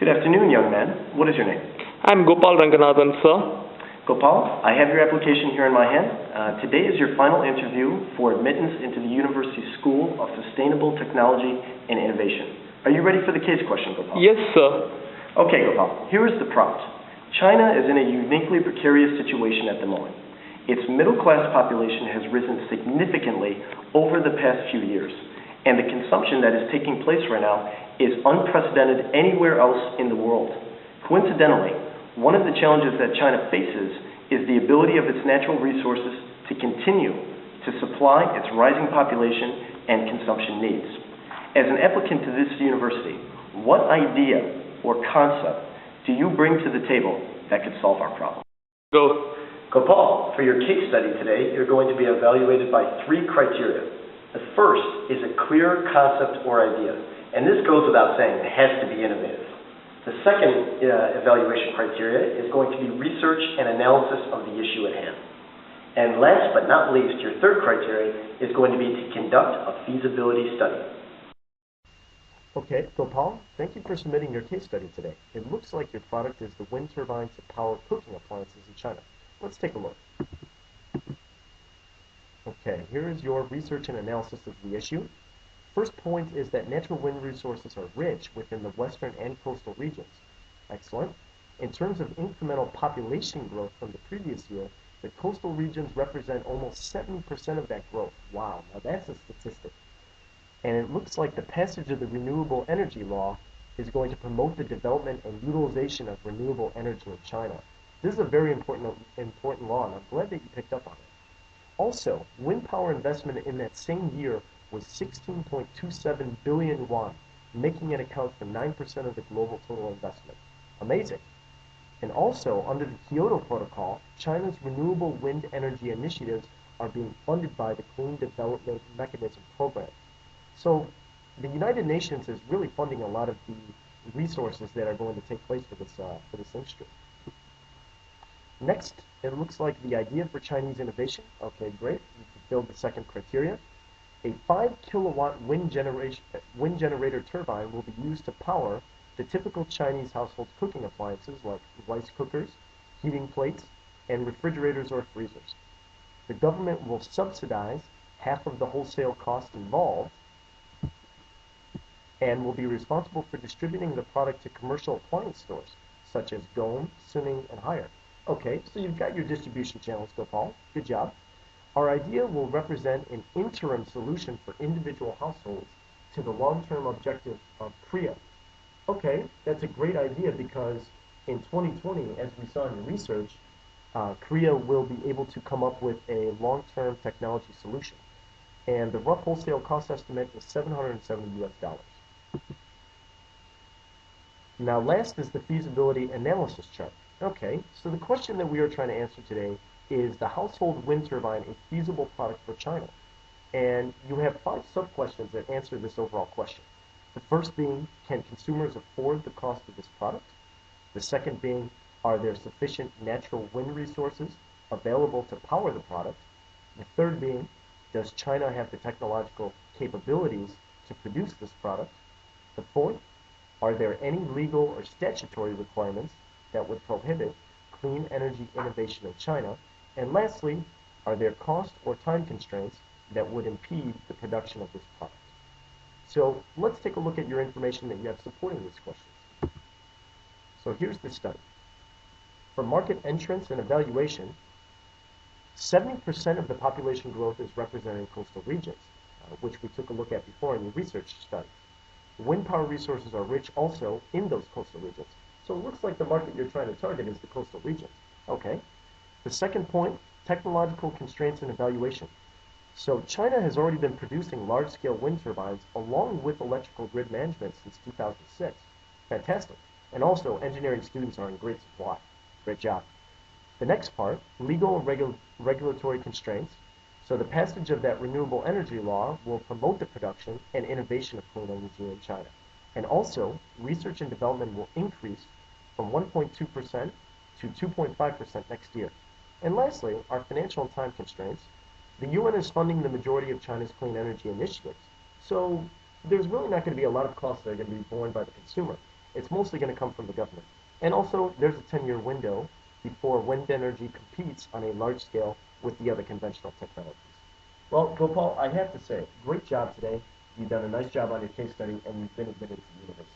Good afternoon, young man. What is your name? I'm Gopal and Gregor, sir. Gopal, I have your application here in my hand. Today is your final interview for admittance into the University School of Sustainable Technology and Innovation. Are you ready for the case question, Gopal? Yes, sir. Okay, Gopal, here is the prompt. China is in a uniquely precarious situation at the moment. Its middle-class population has risen significantly over the past few years, and the consumption that is taking place right now is unprecedented anywhere else in the world. Coincidentally, one of the challenges that China faces is the ability of its natural resources to continue to supply its rising population and consumption needs. As an applicant to this university, what idea or concept do you bring to the table that could solve our problem? Go. Gopal, for your case study today, you're going to be evaluated by 3 criteria. The first is a clear concept or idea, and this goes without saying, it has to be innovative. The second evaluation criteria is going to be research and analysis of the issue at hand. And last but not least, your third criteria is going to be to conduct a feasibility study. Okay, Gopal, thank you for submitting your case study today. It looks like your product is the wind turbine to power cooking appliances in China. Let's take a look. Okay, here is your research and analysis of the issue. First point is that natural wind resources are rich within the western and coastal regions. Excellent. In terms of incremental population growth from the previous year, the coastal regions represent almost 70% of that growth. Wow, now that's a statistic. And it looks like the passage of the Renewable Energy Law is going to promote the development and utilization of renewable energy in China. This is a very important law, and I'm glad that you picked up on it. Also, wind power investment in that same year was 16.27 billion yuan, making it account for 9% of the global total investment. Amazing. And also, under the Kyoto Protocol, China's renewable wind energy initiatives are being funded by the Clean Development Mechanism program. So, the United Nations is really funding a lot of the resources that are going to take place for this industry. Next, it looks like the idea for Chinese innovation. Okay, great. You fulfilled the second criteria. A 5-kilowatt wind generator turbine will be used to power the typical Chinese household cooking appliances like rice cookers, heating plates, and refrigerators or freezers. The government will subsidize half of the wholesale cost involved and will be responsible for distributing the product to commercial appliance stores such as Gome, Suning, and Haier. Okay, so you've got your distribution channels, Gopal. Good job. Our idea will represent an interim solution for individual households to the long-term objective of Korea. Okay, that's a great idea because in 2020, as we saw in the research, Korea will be able to come up with a long-term technology solution. And the rough wholesale cost estimate is $770 US. Now last is the feasibility analysis chart. Okay, so the question that we are trying to answer today is the household wind turbine a feasible product for China? And you have 5 sub-questions that answer this overall question. The first being, can consumers afford the cost of this product? The second being, are there sufficient natural wind resources available to power the product? The third being, does China have the technological capabilities to produce this product? The fourth, are there any legal or statutory requirements that would prohibit clean energy innovation in China? And lastly, are there cost or time constraints that would impede the production of this product? So let's take a look at your information that you have supporting these questions. So here's the study. For market entrance and evaluation, 70% of the population growth is represented in coastal regions, which we took a look at before in the research study. Wind power resources are rich also in those coastal regions. So it looks like the market you're trying to target is the coastal regions. Okay. The second point, technological constraints and evaluation. So China has already been producing large-scale wind turbines along with electrical grid management since 2006. Fantastic. And also, engineering students are in great supply. Great job. The next part, legal and regulatory constraints. So the passage of that renewable energy law will promote the production and innovation of clean energy in China. And also, research and development will increase from 1.2% to 2.5% next year. And lastly, our financial and time constraints. The UN is funding the majority of China's clean energy initiatives. So there's really not going to be a lot of costs that are going to be borne by the consumer. It's mostly going to come from the government. And also, there's a 10-year window before wind energy competes on a large scale with the other conventional technologies. Well, Gopal, I have to say, great job today. You've done a nice job on your case study, and you've been admitted to the university.